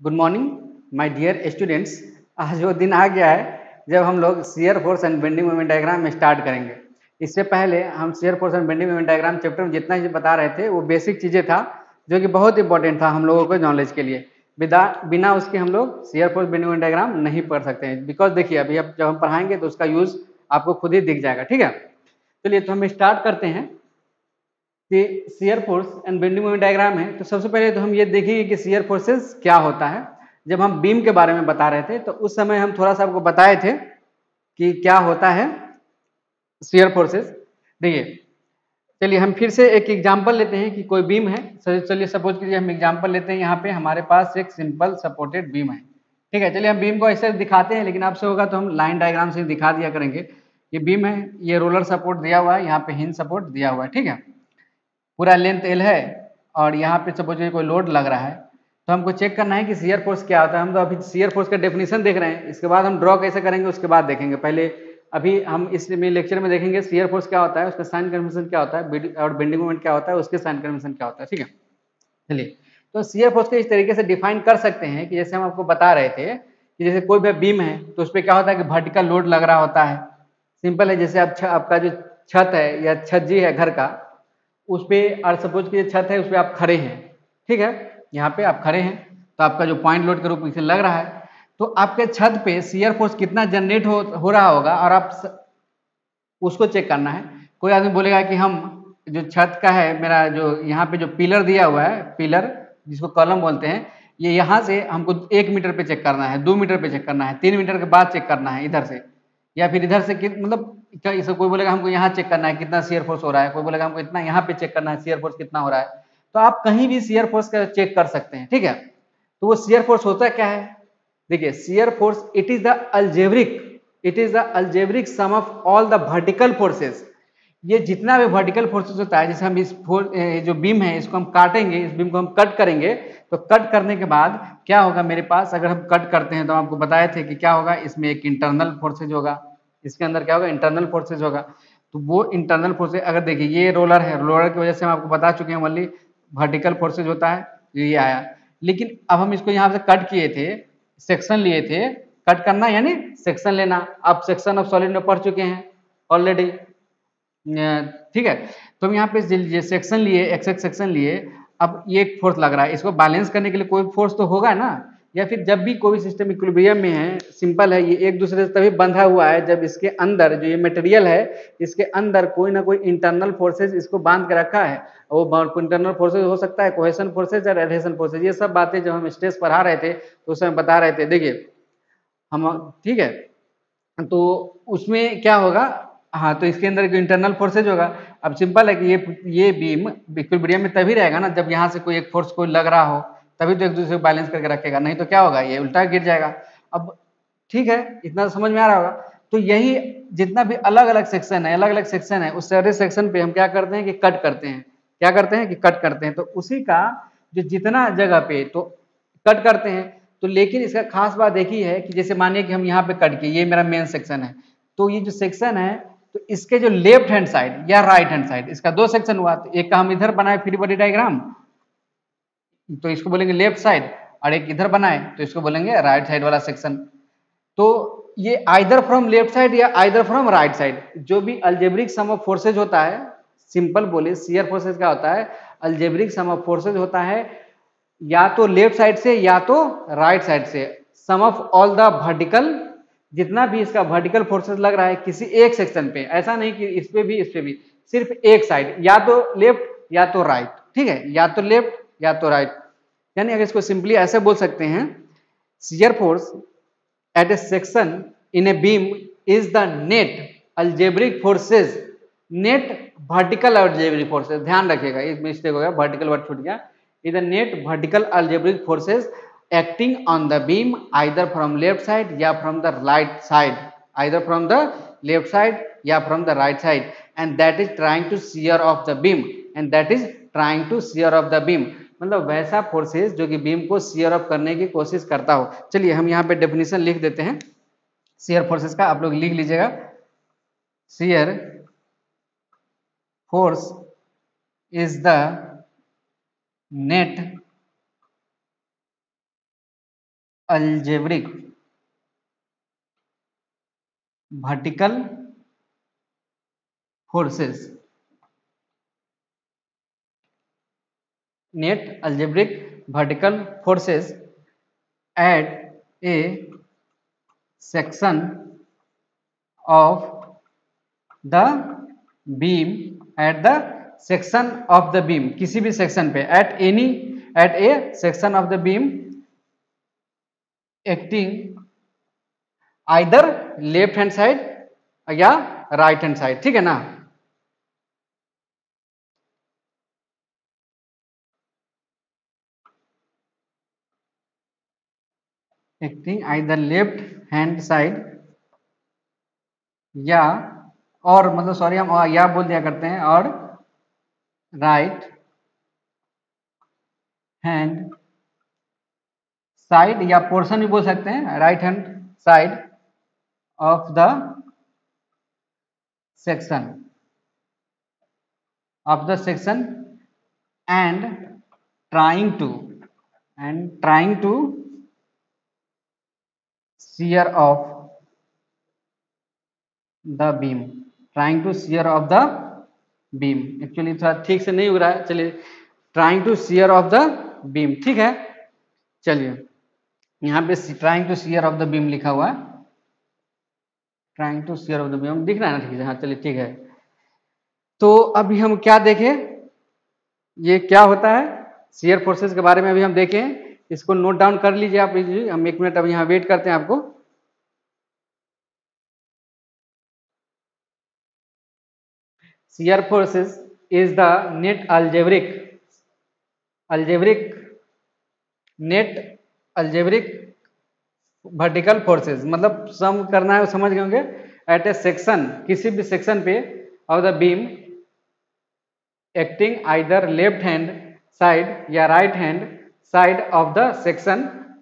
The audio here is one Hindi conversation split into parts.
Good morning my dear students. आज वो दिन आ गया है जब हम लोग shear force and bending moment diagram start करेंगे। इससे पहले हम shear force and bending moment diagram chapter में जितना चीज बता रहे थे वो बेसिक चीज़ें था जो कि बहुत इंपॉर्टेंट था हम लोगों को नॉलेज के लिए। बिना उसके हम लोग shear force bending moment diagram नहीं पढ़ सकते हैं। बिकॉज देखिए अभी अब जब हम पढ़ाएंगे तो उसका यूज आपको खुद ही दिख जाएगा। ठीक है, चलिए तो हम स्टार्ट करते हैं कि shear force and bending moment diagram है। तो सबसे पहले तो हम ये देखेंगे कि शियर फोर्सेस क्या होता है। जब हम बीम के बारे में बता रहे थे तो उस समय हम थोड़ा सा आपको बताए थे कि क्या होता है शियर फोर्सेस। देखिए, चलिए हम फिर से एक एग्जांपल लेते हैं कि कोई बीम है। चलिए सपोज कीजिए हम एग्जांपल लेते हैं, यहाँ पे हमारे पास एक सिंपल सपोर्टेड बीम है। ठीक है, चलिए हम बीम को ऐसे दिखाते हैं, लेकिन आपसे होगा तो हम लाइन डायग्राम से दिखा दिया करेंगे। ये बीम है, ये रोलर सपोर्ट दिया हुआ है, यहाँ पे हिंज सपोर्ट दिया हुआ है। ठीक है, पूरा लेंथ एल है और यहाँ पे सपोज कोई लोड लग रहा है तो हमको चेक करना है कि शियर फोर्स क्या होता है। हम तो अभी शियर फोर्स का डेफिनेशन देख रहे हैं, इसके बाद हम ड्रॉ कैसे करेंगे उसके बाद देखेंगे। पहले अभी हम इस लेक्चर में देखेंगे शियर फोर्स क्या होता है, उसका साइन कन्वेंशन क्या होता है और बेंडिंग मोमेंट क्या होता है, उसके साइन कन्वेंशन क्या होता है। ठीक है, चलिए तो शियर फोर्स को इस तरीके से डिफाइन कर सकते हैं कि जैसे हम आपको बता रहे थे कि जैसे कोई भी बीम है तो उस पर क्या होता है कि वर्टिकल लोड लग रहा होता है। सिंपल है, जैसे आपका जो छत है या छज्जी है घर का, उस पर और सपोज की छत है उस पर आप खड़े हैं। ठीक है, यहाँ पे आप खड़े हैं तो आपका जो पॉइंट लोड के रूप में लग रहा है, तो आपके छत पे शियर फोर्स कितना जनरेट हो रहा होगा और आप उसको चेक करना है। कोई आदमी बोलेगा कि हम जो छत का है मेरा जो यहाँ पे जो पिलर दिया हुआ है, पिलर जिसको कॉलम बोलते हैं, ये यहाँ से हमको 1 मीटर पे चेक करना है, 2 मीटर पे चेक करना है, 3 मीटर के बाद चेक करना है इधर से, या फिर इधर से मतलब क्या कोई बोलेगा हमको यहाँ चेक करना है कितना शियर फोर्स हो रहा है, कोई बोलेगा हमको इतना यहाँ पे चेक करना है शियर फोर्स कितना हो रहा है। तो आप कहीं भी शियर फोर्स का चेक कर सकते हैं। ठीक है, तो वो शियर फोर्स होता क्या है? देखिए, shear force it is the algebraic sum of all the vertical forces. ये जितना भी वर्टिकल फोर्सेस होता है, जैसे हम इस जो बीम है इसको हम काटेंगे, इस बीम को हम कट करेंगे, तो कट करने के बाद क्या होगा मेरे पास, अगर हम कट करते हैं तो आपको बताए थे कि क्या होगा, इसमें एक इंटरनल फोर्सेज होगा, इसके अंदर क्या होगा, इंटरनल फोर्सेज होगा। तो वो इंटरनल फोर्सेज अगर देखिए ये रोलर है, रोलर की वजह से हम आपको बता चुके हैं ओनली वर्टिकल फोर्सेज होता है, ये आया। लेकिन अब हम इसको यहाँ से कट किए थे, सेक्शन लिए थे, कट करना यानी सेक्शन लेना। आप सेक्शन ऑफ सॉलिड में पढ़ चुके हैं ऑलरेडी। ठीक है, तो हम यहाँ पे सेक्शन लिए, एक्स एक्स सेक्शन लिए। अब ये एक फोर्स लग रहा है, इसको बैलेंस करने के लिए कोई फोर्स तो होगा ना, या फिर जब भी कोई सिस्टम इक्विलिब्रियम में है, सिंपल है, ये एक दूसरे से तभी बंधा हुआ है जब इसके अंदर जो ये मटेरियल है इसके अंदर कोई ना कोई इंटरनल फोर्सेज इसको बांध के रखा है। वो इंटरनल फोर्सेज हो सकता है कोहेशन फोर्सेज और एडहेशन फोर्सेज। ये सब बातें जब हम स्ट्रेस पढ़ा रहे थे तो उस समय बता रहे थे। देखिए हम, ठीक है, तो उसमें क्या होगा, हाँ, तो इसके अंदर इंटरनल फोर्सेज होगा। अब सिंपल है कि ये बीम इक्विलिब्रियम में तभी रहेगा ना जब यहाँ से कोई एक फोर्स कोई लग रहा हो, तभी तो एक दूसरे को बैलेंस करके रखेगा, नहीं तो क्या होगा, ये उल्टा गिर जाएगा। अब ठीक है, इतना तो समझ में आ रहा होगा। तो यही जितना भी अलग अलग सेक्शन है, अलग अलग सेक्शन है, उस सारे सेक्शन पे हम क्या करते हैं कि कट करते हैं। क्या करते हैं कि कट करते हैं, तो उसी का जो जितना जगह पे तो कट करते हैं। तो लेकिन इसका खास बात एक ही है कि जैसे मानिए कि हम यहाँ पे कट किए, ये मेरा मेन सेक्शन है, तो ये जो सेक्शन है तो इसके जो लेफ्ट हैंड साइड या राइट हैंड साइड, इसका दो सेक्शन हुआ, तो एक का हम इधर बनाए फ्री बॉडी डायग्राम तो इसको बोलेंगे लेफ्ट साइड, और एक इधर बनाए तो इसको बोलेंगे राइट साइड वाला सेक्शन। तो ये आइदर फ्रॉम लेफ्ट साइड या आइदर फ्रॉम राइट साइड, जो भी अल्जेब्रिक सम ऑफ फोर्सेज होता है, सिंपल बोले शियर फोर्सेज क्या होता है, अल्जेब्रिक सम ऑफ फोर्सेज होता है या तो लेफ्ट साइड से या तो राइट साइड से, सम ऑफ ऑल द वर्टिकल, जितना भी इसका वर्टिकल फोर्सेस लग रहा है किसी एक सेक्शन पे, ऐसा नहीं कि इस पे भी इस पे भी, सिर्फ एक साइड, या तो लेफ्ट या तो राइट। ठीक है, या तो लेफ्ट या तो राइट। यानी अगर इसको सिंपली ऐसे बोल सकते हैं, shear force eight a section in a beam is the net algebraic forces, net vertical algebraic forces, ध्यान रखिएगा एक मिस्टेक हो गया, वर्टिकल वर्ड छूट गया, is the net vertical algebraic forces acting on the beam either from left side या from the right side, either from the left side या from the right side, and that is trying to shear off the beam, and that is trying to shear off the beam, मतलब वैसा फोर्सेस जो कि बीम को शेयर ऑफ करने की कोशिश करता हो। चलिए हम यहाँ पे डेफिनेशन लिख देते हैं शेयर फोर्सेस का, आप लोग लिख लीजिएगा। Shear force is the net algebraic vertical forces, net algebraic vertical forces at a section of the beam, at the section of the beam, किसी भी सेक्शन पे, at a section of the beam acting either left hand side या राइट हैंड साइड, ठीक है ना। Acting either left hand side या, और मतलब सॉरी हम या बोल दिया करते हैं, और राइट हैंड साइड, या पोर्शन भी बोल सकते हैं, right hand side of the section and trying to shear of the beam, trying to shear of the beam, actually थोड़ा ठीक से नहीं हो रहा है, चलिए trying to shear of the beam, ठीक है। चलिए यहाँ पे trying to shear of the beam लिखा हुआ है, trying to shear of the beam दिख रहा है ना, ठीक है, हाँ चलिए ठीक है। तो अभी हम क्या देखें, ये क्या होता है, shear फोर्सेस के बारे में अभी हम देखें, इसको नोट डाउन कर लीजिए आप, हम 1 मिनट अब यहाँ वेट करते हैं आपको। shear forces is the net algebraic vertical forces, मतलब सम करना है, समझ गए होंगे, एट ए सेक्शन, किसी भी सेक्शन पे of the beam acting either left hand side या right hand side of the section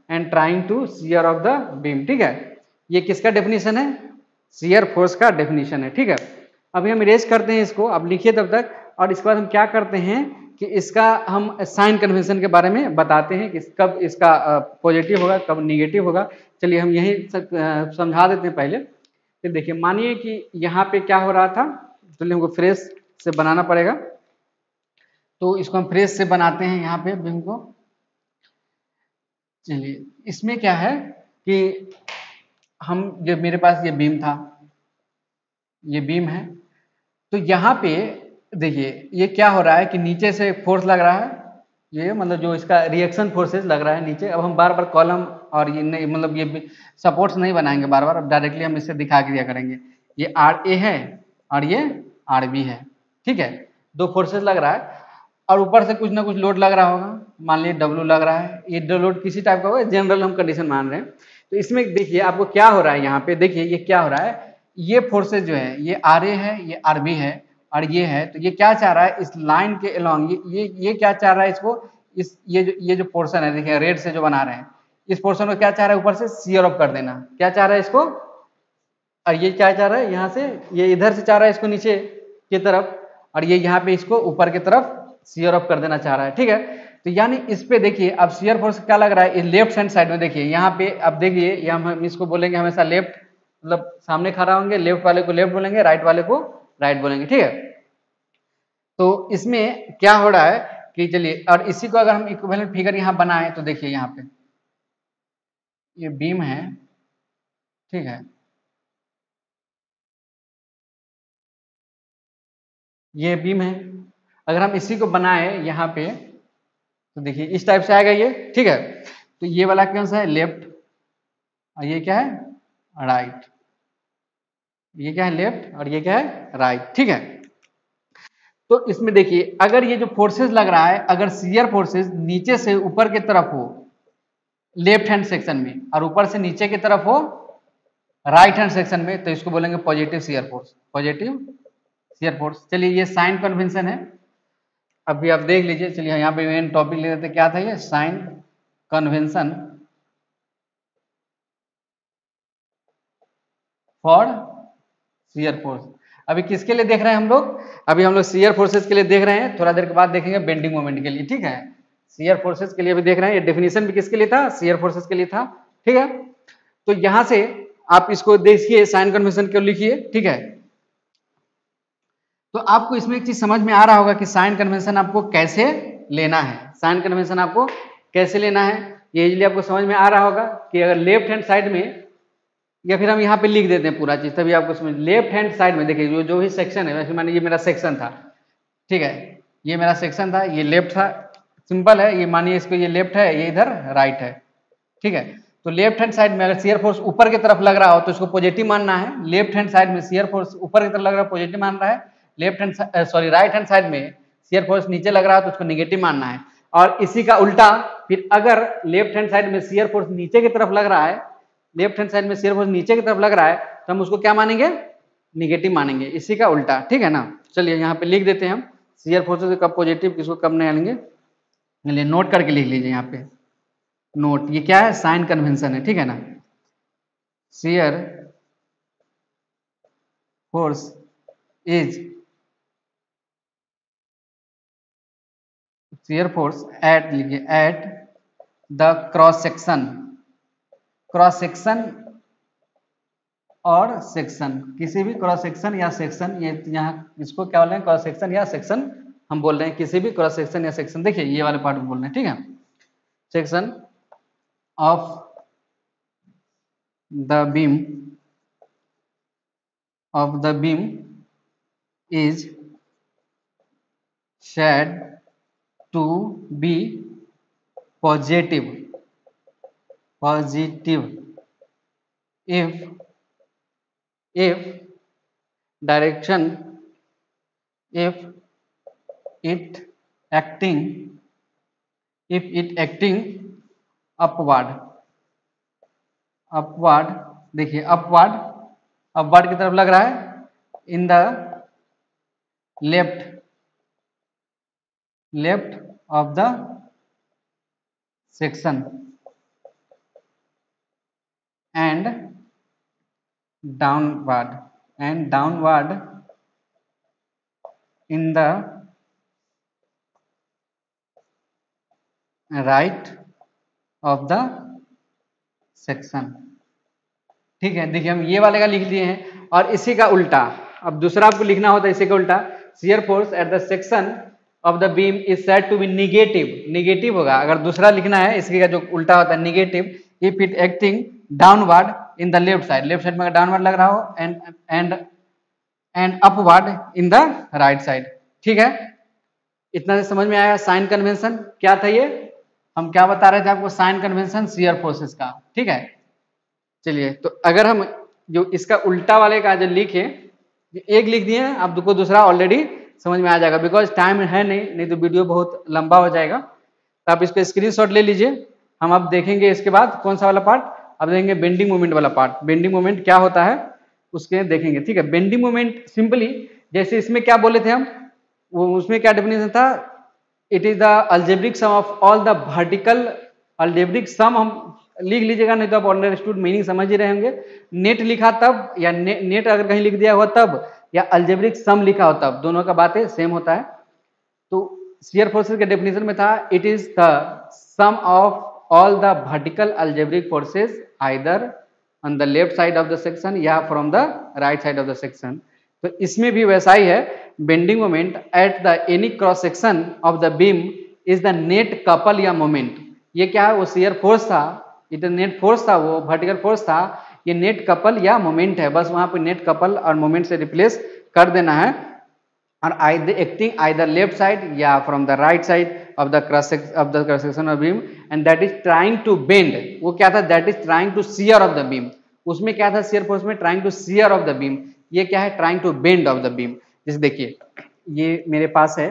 and trying to shear of the beam, ठीक है। ये किसका डेफिनेशन है, शियर फोर्स का डेफिनेशन है, ठीक है। अभी हम इरेज करते हैं इसको, आप लिखिए तब तक, और इसके बाद हम क्या करते हैं कि इसका हम साइन कन्वेंशन के बारे में बताते हैं कि कब इसका पॉजिटिव होगा, कब निगेटिव होगा। चलिए हम यही समझा देते हैं पहले। फिर देखिए, मानिए कि यहाँ पे क्या हो रहा था, चलिए हमको फ्रेश से बनाना पड़ेगा, तो इसको हम फ्रेश से बनाते हैं यहाँ पे बीम को। चलिए इसमें क्या है कि हम, जो मेरे पास ये बीम था, ये बीम है, तो यहाँ पे देखिए ये क्या हो रहा है कि नीचे से फोर्स लग रहा है, ये मतलब जो इसका रिएक्शन फोर्सेस लग रहा है नीचे। अब हम बार बार कॉलम और ये नहीं, मतलब ये सपोर्ट्स नहीं बनाएंगे बार बार, अब डायरेक्टली हम इससे दिखा के दिया करेंगे। ये आर ए है और ये आर बी है, ठीक है, दो फोर्सेस लग रहा है, और ऊपर से कुछ ना कुछ लोड लग रहा होगा, मान लीजिए डब्ल्यू लग रहा है। ये लोड किसी टाइप का होगा, जनरल हम कंडीशन मान रहे हैं। तो इसमें देखिए आपको क्या हो रहा है, यहाँ पे देखिए ये क्या हो रहा है, ये फोर्सेज जो है, ये आर ए है, ये आर बी है और ये है, तो ये क्या चाह रहा है, इस लाइन के अलोंग ये क्या चाह रहा है, इसको इस ये जो पोर्शन है, देखिए रेड से जो बना रहे हैं, इस पोर्शन को क्या चाह रहा है, ऊपर से शियर ऑफ कर देना। क्या चाह रहा है इसको, और ये क्या चाह रहा है, यहाँ से ये इधर से चाह रहा है इसको नीचे की तरफ, और ये यहाँ पे इसको ऊपर की तरफ शियर ऑफ कर देना चाह रहा है, ठीक है। तो यानी इस पे देखिए अब शियर फोर्स क्या लग रहा है, लेफ्ट हैंड साइड में देखिए, यहाँ पे अब देखिए, ये हम इसको बोलेंगे हमेशा लेफ्ट, मतलब सामने खड़ा होंगे, लेफ्ट वाले को लेफ्ट बोलेंगे, राइट वाले को राइट बोलेंगे, ठीक है। तो इसमें क्या हो रहा है कि चलिए, और इसी को अगर हम इक्विवेलेंट फिगर यहाँ बनाए तो देखिए यहाँ पे ये बीम है, ठीक है, ये बीम है। अगर हम इसी को बनाए यहाँ पे तो देखिए इस टाइप से आएगा ये, ठीक है। तो ये वाला कौन सा है, लेफ्ट, और ये क्या है, राइट। ये क्या है, लेफ्ट, और ये क्या है, राइट, ठीक है। तो इसमें देखिए अगर ये जो फोर्सेस लग रहा है, अगर शियर फोर्सेस नीचे से ऊपर की तरफ हो लेफ्ट हैंड सेक्शन में, और ऊपर से नीचे की तरफ हो राइट हैंड सेक्शन में, तो इसको बोलेंगे positive shear force, positive shear force. चलिए ये साइन कन्वेंशन है, अभी आप देख लीजिए। चलिए यहाँ पे मेन टॉपिक ले लेते, क्या था ये, sign convention for shear force. अभी किसके लिए देख रहे हैं हम लोग, अभी हम लोग शियर फोर्सेस के लिए देख रहे हैं, थोड़ा देर के बाद देखेंगे बेंडिंग मोमेंट के लिए, ठीक है। शियर फोर्सेस के लिए भी देख रहे हैं, ये डेफिनेशन भी किसके लिए था, शियर फोर्सेस के लिए था। ठीक है। तो यहां से आप इसको देखिए, साइन कन्वेंशन को लिखिए, ठीक है। तो आपको इसमें एक चीज समझ में आ रहा होगा कि साइन कन्वेंशन आपको कैसे लेना है, साइन कन्वेंशन आपको कैसे लेना है, ये इजीली आपको समझ में आ रहा होगा कि अगर लेफ्ट हैंड साइड में, या फिर हम यहाँ पे लिख देते हैं पूरा चीज तभी आपको समझ। लेफ्ट हैंड साइड में देखिए जो भी सेक्शन है, वैसे मानिए ये मेरा सेक्शन था, ठीक है, ये मेरा सेक्शन था, ये लेफ्ट था, सिंपल है, ये मानिए इसको ये लेफ्ट है, ये इधर राइट है, ठीक है। तो लेफ्ट हैंड साइड में अगर शियर फोर्स ऊपर की तरफ लग रहा हो तो इसको पॉजिटिव मानना है। लेफ्ट हैंड साइड में शियर फोर्स ऊपर की तरफ लग रहा है, पॉजिटिव मान रहा है। Left hand sorry right hand side में शियर फोर्स नीचे लग रहा है तो उसको निगेटिव मानना है। और इसी का उल्टा, फिर अगर लेफ्ट हैंड साइड में शियर फोर्स नीचे की तरफ लग रहा है, लेफ्ट हैंड साइड में शियर फोर्स नीचे की तरफ लग रहा है तो हम उसको क्या मानेंगे, निगेटिव मानेंगे, इसी का उल्टा, ठीक है ना। चलिए यहाँ पे लिख देते हैं हम शियर फोर्सेस कब पॉजिटिव किसको कब नहीं आएंगे, चलिए नोट करके लिख लीजिए यहाँ पे नोट, ये क्या है, साइन कन्वेंशन है, ठीक है ना। Shear force is shear force at, लिखिए at the cross section, cross section और सेक्शन, किसी भी क्रॉस सेक्शन या सेक्शन, ये यहाँ इसको क्या बोल रहे हैं, क्रॉस सेक्शन या सेक्शन हम बोल रहे हैं, किसी भी क्रॉस सेक्शन या सेक्शन, देखिए ये वाले पार्ट बोल रहे हैं, ठीक है। Section of the beam, of the beam is said to be positive, positive if direction, if it acting, if it acting upward, upward, देखिए upward, अपवर्ड की तरफ लग रहा है, इन the left, left of the section and downward, and downward in the right of the section, ठीक है। देखिए हम ये वाले का लिख लिए हैं, और इसी का उल्टा अब दूसरा आपको लिखना होता है, इसी का उल्टा, shear force at the section of the beam is said to be negative, negative होगा अगर दूसरा लिखना है, इसके का जो उल्टा होता है negative, if it acting downward in the left side, left side में अगर डाउनवर्ड लग रहा हो, and upward in the right side, ठीक है। इतना से समझ में आया साइन कन्वेंशन क्या था, ये हम क्या बता रहे थे आपको, साइन कन्वेंशन शियर फोर्सेस का, ठीक है। चलिए तो अगर हम जो इसका उल्टा वाले का जो लिखे, एक लिख दिए हैं, आप को दूसरा ऑलरेडी समझ में आ जाएगा, बिकॉज टाइम है नहीं तो वीडियो बहुत लंबा हो जाएगा। तो आप इसको स्क्रीनशॉट ले लीजिए, हम अब देखेंगे इसके बाद कौन सा वाला पार्ट, अब देखेंगे बेंडिंग मोमेंट वाला पार्ट, बेंडिंग मोमेंट क्या होता है उसके देखेंगे, ठीक है। बेंडिंग मोमेंट सिंपली जैसे इसमें क्या बोले थे हम, वो उसमें क्या डेफिनेशन था, it is the algebraic sum of all the vertical, algebraic sum हम लिख लीजिएगा, नहीं तो आप अंडरस्टूड मीनिंग समझ ही रहे होंगे। नेट लिखा तब, या नेट अगर कहीं लिख दिया हुआ तब, या अलजेब्रिक सम लिखा हो तब, दोनों का बातें सेम होता है। तो शियर फोर्सेस के डेफिनेशन में था, it is the sum of all the vertical algebraic forces either on the left side of the section या from the right side of the section. तो इसमें भी वैसा ही है, bending moment at the any cross section of the beam is the net couple या मोमेंट। ये क्या है, वो शियर फोर्स था, इट नेट फोर्स था, वो वर्टिकल फोर्स था, ये नेट कपल या मोमेंट है, बस वहां पे नेट कपल और मोमेंट से रिप्लेस कर देना है। और एक्टिंग आइदर लेफ्ट साइड या from the right side of the cross section of beam, and that is trying to bend, वो क्या था, that is trying to shear of the beam. उसमें क्या था शियर फोर्स में, trying to shear of the beam, ये क्या है, trying to bend of the beam. जैसे देखिए ये मेरे पास है,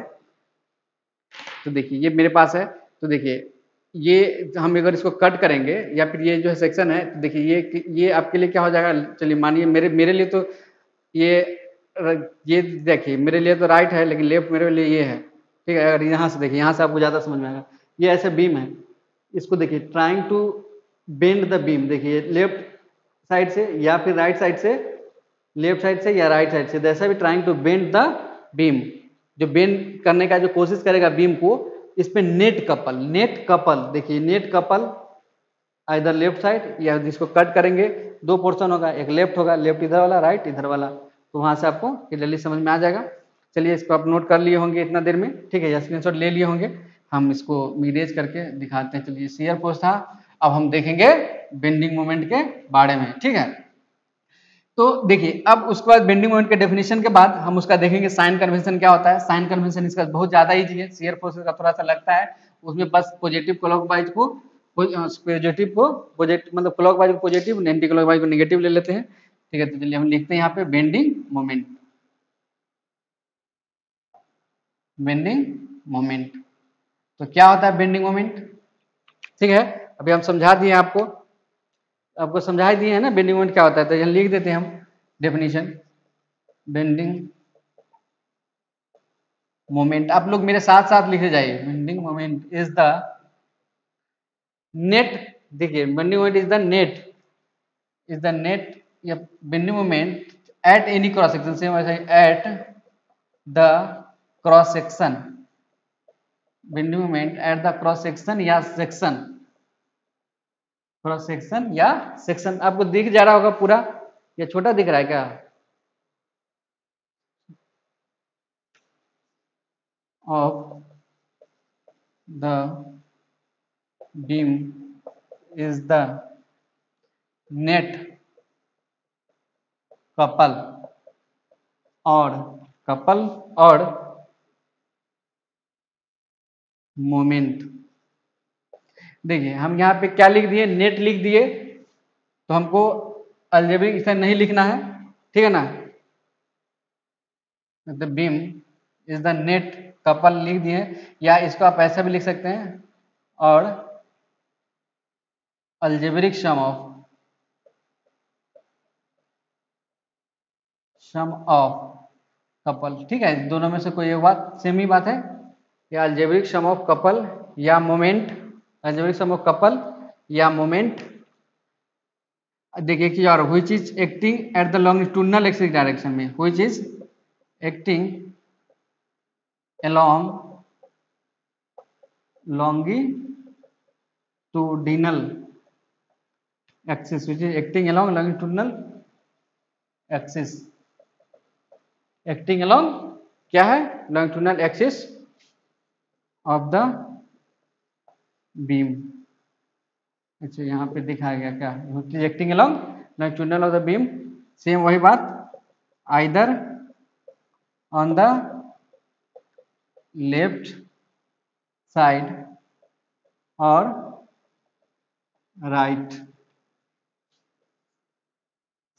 तो देखिए ये मेरे पास है, तो देखिए ये हम अगर इसको कट करेंगे या फिर ये जो है सेक्शन है, तो देखिए ये आपके लिए क्या हो जाएगा, चलिए मानिए मेरे लिए तो ये देखिए मेरे लिए तो राइट है, लेकिन लेफ्ट मेरे लिए ये है, ठीक है। अगर यहाँ से देखिए, यहाँ से आपको ज़्यादा समझ में आएगा, ये ऐसे बीम है, इसको देखिए trying to bend the beam, देखिए लेफ्ट साइड से या फिर राइट साइड से, लेफ्ट साइड से या राइट साइड से, जैसा भी trying to bend the beam, जो बेंड करने का जो कोशिश करेगा बीम को, इस पे नेट कपल, नेट कपल देखिए, नेट कपल इधर लेफ्ट साइड, या जिसको कट करेंगे दो पोर्शन होगा, एक लेफ्ट होगा, लेफ्ट इधर वाला, राइट इधर वाला, तो वहां से आपको क्लियरली समझ में आ जाएगा। चलिए इसको आप नोट कर लिए होंगे इतना देर में, ठीक है, या स्क्रीनशॉट ले लिए होंगे। हम इसको मिरेज करके दिखाते हैं। चलिए शियर फोर्स था, अब हम देखेंगे बेंडिंग मोमेंट के बारे में, ठीक है। तो देखिए अब उसके बाद बेंडिंग मोमेंट के डेफिनेशन के बाद हम उसका देखेंगे साइन कन्वेंशन क्या होता है। साइन कन्वेंशन इसका बहुत ज्यादा इजी है, शियर फोर्स का थोड़ा सा लगता है, उसमें बस पॉजिटिव क्लॉकवाइज को पॉजिटिव मतलब क्लॉकवाइज को पॉजिटिव, एंटी क्लॉकवाइज को नेगेटिव ले लेते हैं, ठीक है। तो चलिए हम लिखते हैं यहाँ पे बेंडिंग मोमेंट, बेंडिंग मोमेंट। तो क्या होता है बेंडिंग मोमेंट, ठीक है। अभी हम समझा दिए आपको समझा दिए है ना बेंडिंग मोमेंट क्या होता है। तो यहाँ लिख देते हैं हम डेफिनेशन, बेंडिंग मोमेंट। आप लोग मेरे साथ साथ लिखे जाइए। Bending moment is the net, देखिए bending moment is the net या bending moment at any cross section, same ऐसे at the cross section, bending moment at the cross section या सेक्शन, क्रॉस सेक्शन या सेक्शन। आपको दिख जा रहा होगा पूरा या छोटा दिख रहा है क्या? Of the beam is the net couple और मोमेंट। देखिए हम यहाँ पे क्या लिख दिए, नेट लिख दिए, तो हमको अलजेब्रिक इक्वेशन नहीं लिखना है, ठीक है ना। The beam is the net couple लिख दिए, या इसको आप ऐसा भी लिख सकते हैं, और अलजेब्रिक सम ऑफ कपल, ठीक है। दोनों में से कोई एक बात सेम ही बात है, या अलजेब्रिक सम ऑफ कपल या moment, algebraic sum of couple या मोमेंट। देखिए कि यार which is acting at the longitudinal axis direction में, which is acting along longitudinal axis, which is acting along longitudinal axis, acting along क्या है, longitudinal axis of the beam। अच्छा यहाँ पे दिखाया गया क्या, which is acting along longitudinal of the beam, same वही बात, either on the left side or right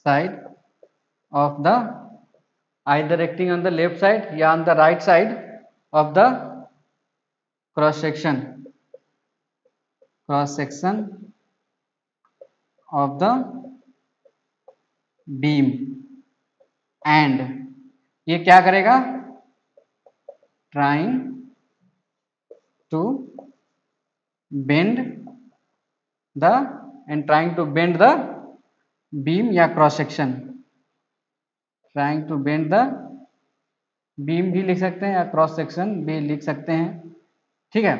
side of the, either acting on the left side या on the right side of the cross section of the beam, and ये क्या करेगा, trying to bend the beam या cross section, trying to bend the beam भी लिख सकते हैं या क्रॉस सेक्शन भी लिख सकते हैं, ठीक है।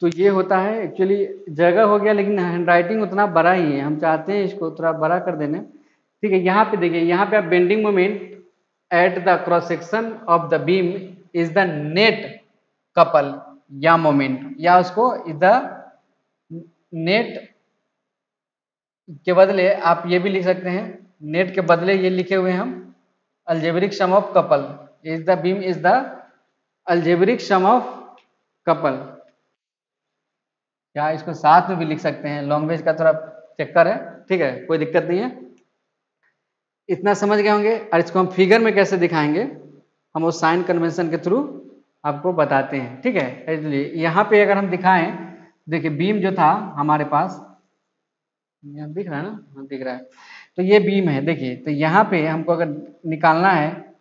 तो ये होता है, एक्चुअली जगह हो गया लेकिन हैंडराइटिंग उतना बड़ा ही है, हम चाहते हैं इसको थोड़ा बड़ा कर देने, ठीक है। यहाँ पे देखिए, यहाँ पे आप bending moment at the cross section of the beam is the net couple या मोमेंट, या उसको इज द नेट के बदले आप ये भी लिख सकते हैं, नेट के बदले ये लिखे हुए हम algebraic sum of couple, is the beam is the algebraic sum of couple, क्या इसको साथ में भी लिख सकते हैं, लैंग्वेज का थोड़ा चक्कर है, ठीक है, कोई दिक्कत नहीं है। इतना समझ गए होंगे, और इसको हम फिगर में कैसे दिखाएंगे, हम उस साइन कन्वेंशन के थ्रू आपको बताते हैं, ठीक है। इसलिए यहाँ पे अगर हम दिखाएं, देखिए बीम जो था हमारे पास, यहाँ दिख रहा है ना, हाँ दिख रहा है, तो ये बीम है, देखिए। तो यहाँ पे हमको अगर निकालना है,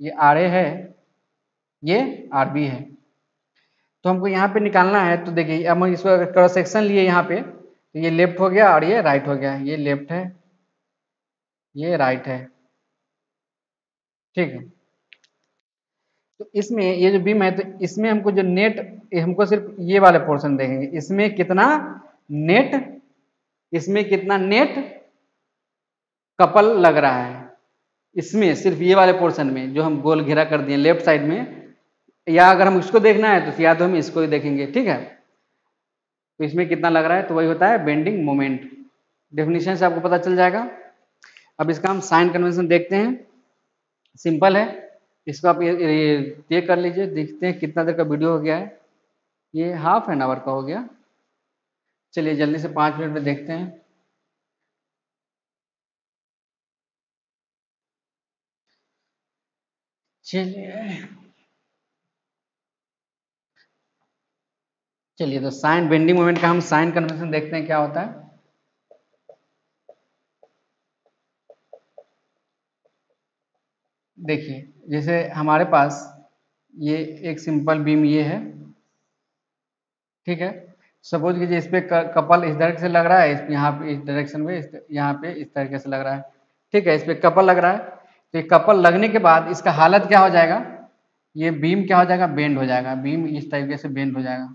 ये आर ए है, ये आर बी है, तो हमको यहाँ पे निकालना है। तो देखिए हम इसको अगर क्रॉस सेक्शन लिए यहाँ पे, तो ये लेफ्ट हो गया और ये राइट हो गया, ये लेफ्ट है ये राइट है, ठीक है। तो इसमें ये जो बीम है, तो इसमें हमको जो नेट, हमको सिर्फ ये वाले पोर्शन देखेंगे, इसमें कितना नेट, इसमें कितना नेट कपल लग रहा है, इसमें सिर्फ ये वाले पोर्शन में जो हम गोल घेरा कर दिए लेफ्ट साइड में, या अगर हम इसको देखना है तो या तो हम इसको ही देखेंगे, ठीक है। तो इसमें कितना लग रहा है, तो वही होता है बेंडिंग मोमेंट। डेफिनेशन से आपको पता चल जाएगा। अब इसका हम साइन कन्वेंशन देखते हैं, सिंपल है। इसको आप ये कर लीजिए, देखते हैं कितना देर का वीडियो हो गया है। ये हाफ एन आवर का हो गया। चलिए जल्दी से 5 मिनट में देखते हैं। चलिए तो साइन बेंडिंग मोमेंट का हम साइन कन्वेंशन देखते हैं क्या होता है। देखिए जैसे हमारे पास ये एक सिंपल बीम ये है, ठीक है। सपोज कीजिए इस पे कपल इस डायरेक्शन से लग रहा है, इस यहाँ पे इस डायरेक्शन में, यहाँ पे इस तरीके से लग रहा है, ठीक है। इस पे कपल लग रहा है, तो ये कपल लगने के बाद इसका हालत क्या हो जाएगा, ये बीम क्या हो जाएगा, बेंड हो जाएगा। बीम इस तरीके से बेंड हो जाएगा,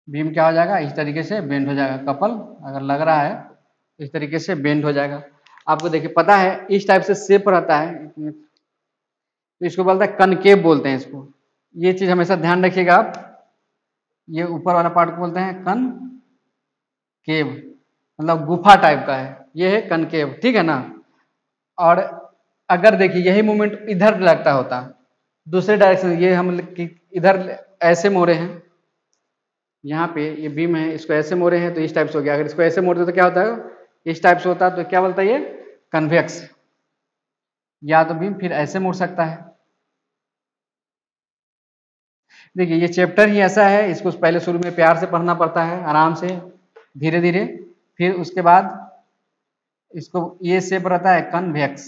बीम क्या हो जाएगा, इस तरीके से बेंड हो जाएगा। कपल अगर लग रहा है इस तरीके से बेंड हो जाएगा। आपको देखिए पता है इस टाइप से शेप रहता है, तो इसको बोलता है कनकेव बोलते हैं इसको। ये चीज हमेशा ध्यान रखिएगा आप, ये ऊपर वाला पार्ट को बोलते हैं कनकेव, मतलब गुफा टाइप का है, ये है कनकेव, ठीक है ना। और अगर देखिए यही मूवमेंट इधर लगता होता दूसरे डायरेक्शन, ये हम इधर ऐसे मोड़े हैं, यहाँ पे ये बीम है, इसको ऐसे मोड़े हैं तो इस टाइप से हो गया। अगर इसको ऐसे मोड़ते तो क्या होता है, इस टाइप से होता है, तो क्या बोलता है ये कन्वेक्स। या तो बीम फिर ऐसे मुड़ सकता है। देखिए ये चैप्टर ही ऐसा है, इसको पहले शुरू में प्यार से पढ़ना पड़ता है, आराम से धीरे धीरे, फिर उसके बाद इसको ये शेप रहता है कन्वेक्स।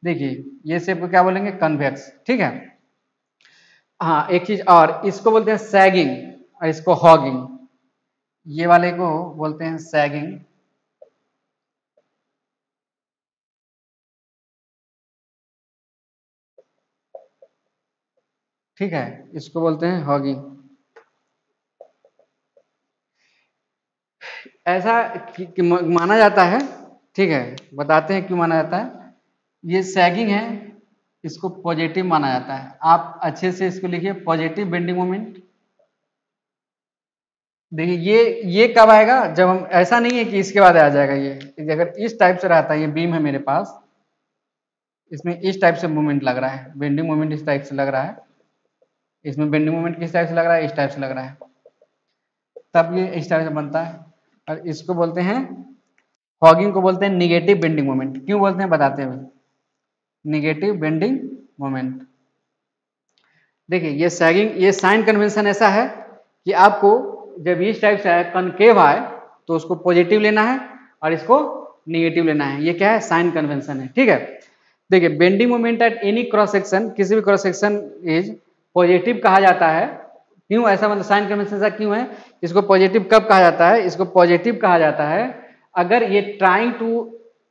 देखिए ये शेप को क्या बोलेंगे, कन्वेक्स, ठीक है। हाँ एक चीज और, इसको बोलते हैं सैगिंग और इसको हॉगिंग। ये वाले को बोलते हैं सैगिंग, ठीक है। इसको बोलते हैं हॉगिंग। ऐसा माना जाता है, ठीक है, बताते हैं क्यों माना जाता है। ये सैगिंग है, इसको पॉजिटिव माना जाता है। आप अच्छे से इसको लिखिए, पॉजिटिव बेंडिंग मोमेंट। देखिए ये कब आएगा, जब हम, ऐसा नहीं है कि इसके बाद आ जाएगा। ये अगर इस टाइप से रहता है, ये बीम है मेरे पास, इसमें इस टाइप से मूवमेंट लग रहा है, बेंडिंग मोमेंट इस टाइप से लग रहा है, इसमें बेंडिंग मोमेंट किस टाइप से लग रहा है, इस टाइप से लग रहा है, तब ये इस टाइप से बनता है। और इसको बोलते हैं, हॉगिंग को बोलते हैं निगेटिव बेंडिंग मोमेंट। क्यों बोलते हैं बताते हुए, निगेटिव बेंडिंग मोमेंट। देखिए ये सैगिंग, ये साइन कन्वेंशन ऐसा है कि आपको जब इस टाइप से आए, कनकेव आए, तो उसको पॉजिटिव लेना है और इसको निगेटिव लेना है। ये क्या है, साइन कन्वेंशन है, ठीक है। देखिए bending moment at any cross section, किसी भी क्रॉस सेक्शन इज पॉजिटिव कहा जाता है। क्यों ऐसा, मतलब साइन कन्वेंशन ऐसा क्यों है, इसको पॉजिटिव कब कहा जाता है, इसको पॉजिटिव कहा जाता है अगर ये ट्राइंग टू,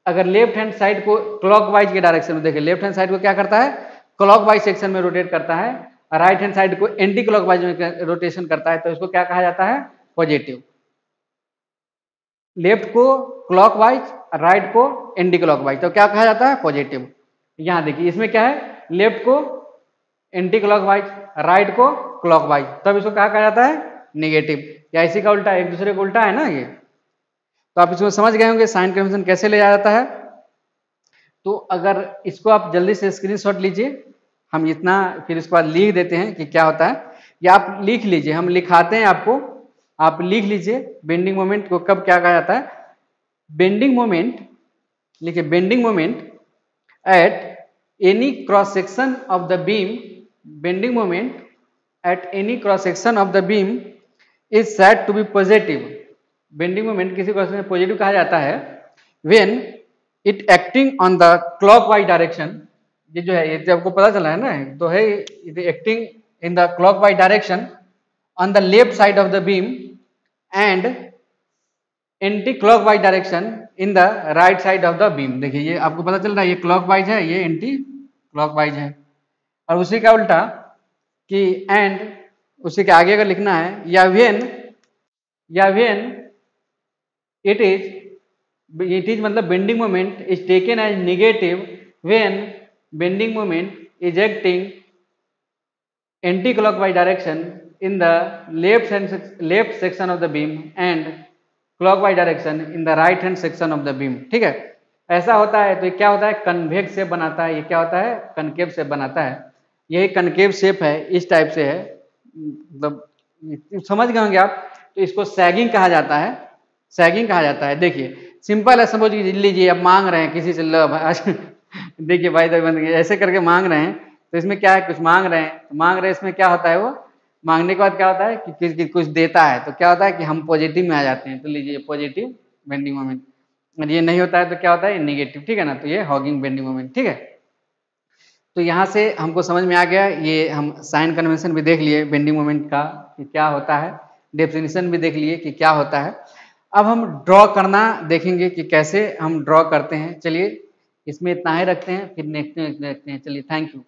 अगर लेफ्ट हैंड साइड को क्लॉकवाइज के डायरेक्शन में, देखिए लेफ्ट हैंड साइड को क्या करता है, क्लॉकवाइज सेक्शन में रोटेट करता है, राइट हैंड साइड को एंटी क्लॉकवाइज में रोटेशन करता है, तो इसको क्या कहा जाता है, पॉजिटिव। लेफ्ट को क्लॉकवाइज, राइट को एंटी क्लॉकवाइज, तो क्या कहा जाता है, पॉजिटिव। यहां देखिए इसमें क्या है, लेफ्ट को एंटी क्लॉकवाइज, राइट को क्लॉकवाइज, तब इसको क्या कहा जाता है, नेगेटिव। या इसी का उल्टा, एक दूसरे को उल्टा है ना ये। तो आप इसमें समझ गए होंगे साइन कन्वेंशन कैसे ले जाता है। तो अगर इसको आप जल्दी से स्क्रीनशॉट लीजिए, हम इतना फिर इसके बाद लिख देते हैं कि क्या होता है, या आप लिख लीजिए, हम लिखाते हैं आपको, आप लिख लीजिए बेंडिंग मोमेंट को कब क्या कहा जाता है। बेंडिंग मोमेंट, लिखिए bending moment at any cross section of the beam, bending moment at any cross section of the beam is said to be positive. Bending moment किसी क्रॉस सेक्शन में पॉजिटिव कहा जाता है when it acting on the clockwise direction। ये जो है, ये जब आपको पता चला है ना, तो है it acting in the clockwise direction on the left side of the beam and anti clockwise direction in the right side of the beam. देखिए ये आपको पता चल रहा है, ये क्लॉकवाइज है, ये एंटी क्लॉकवाइज है। और उसी का उल्टा कि एंड उसी के आगे अगर लिखना है या व्हेन इट इज मतलब bending moment is taken as negative when bending moment is acting anticlockwise direction in the left section of the beam and clockwise direction in the right hand section of the beam. ठीक है, ऐसा होता है तो ये क्या होता है, कन्वेक्स शेप बनाता है। ये क्या होता है, कनकेव शेप बनाता है। यही कनकेव शेप है, इस टाइप से है, मतलब समझ गए होंगे आप। तो इसको सैगिंग कहा जाता है, सैगिंग कहा जाता है। देखिए सिंपल है, समझ लीजिए अब मांग रहे हैं किसी से लव देखिए भाई ऐसे करके मांग रहे हैं, तो इसमें क्या है, कुछ मांग रहे हैं, तो मांग रहे हैं इसमें क्या होता है, वो मांगने के बाद क्या होता है कि कुछ देता है, तो क्या होता है कि हम पॉजिटिव में आ जाते हैं। तो लीजिए पॉजिटिव बेंडिंग मोमेंट, और ये नहीं होता है तो क्या होता है, नेगेटिव। ठीक है ना, तो ये हॉगिंग बेंडिंग मोमेंट। ठीक है, तो यहाँ से हमको समझ में आ गया, ये हम साइन कन्वेंशन भी देख लिए बेंडिंग मोमेंट का कि क्या होता है, डेफिनेशन भी देख लिए कि क्या होता है। अब हम ड्रॉ करना देखेंगे कि कैसे हम ड्रॉ करते हैं। चलिए इसमें इतना ही रखते हैं, फिर नेक्स्ट देखते हैं। चलिए थैंक यू।